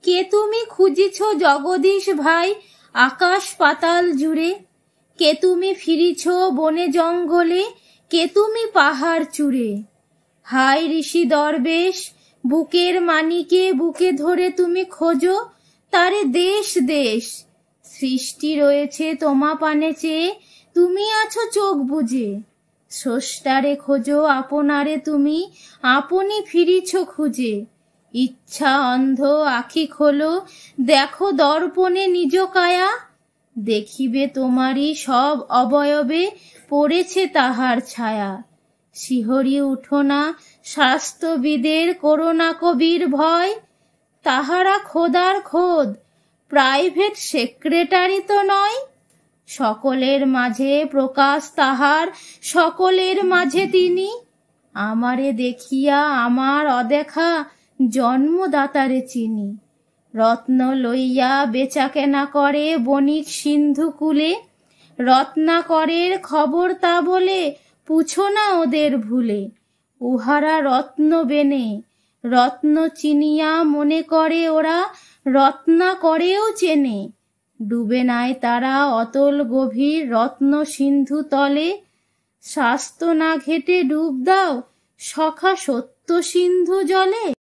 কে তুমি খুঁজিছ জগদীশ ভাই আকাশ পাতাল জুড়ে, কে তুমি ফিরিছ বনে জঙ্গলে, কে তুমি পাহাড় চূড়ে। হায় ঋষি দরবেশ, বুকের মানিকে বুকে ধরে তুমি খোঁজো তারে দেশ দেশ। সৃষ্টি রয়েছে তোমা পানে চেয়ে, তুমি আছো চোখ বুজে। স্রষ্টারে খোঁজো আপনারে তুমি, আপনি ফিরিছ খুঁজে। ইচ্ছা অন্ধ আখি খোলো, দেখো দর্পণে নিজ কায়া। দেখিবে তোমারই সব অবয়বে পড়েছে তাহার ছায়া। শিহরি উঠো না স্বাস্থ্যবিদের, করোনা কবির ভয়। তাহারা খোদার খোদ, প্রাইভেট সেক্রেটারি তো নয়। সকলের মাঝে প্রকাশ তাহার, সকলের মাঝে তিনি। আমারে দেখিয়া আমার অদেখা জন্মদাতারে চিনি। রত্ন লইয়া বেচা কেনা করে বণিক সিন্ধু কূলে। রত্নাকরের খবর তা বলে, পুছো না ওদের ভুলে। উহারা রত্ন বেনে, রত্ন চিনিয়া মনে করে ওরা রত্নাকরেও চেনে। ডুবে নাই তারা অতল গভীর রত্ন সিন্ধু তলে। স্বাস্থ্য না ঘেটে ডুব দাও সখা সত্য সিন্ধু জলে।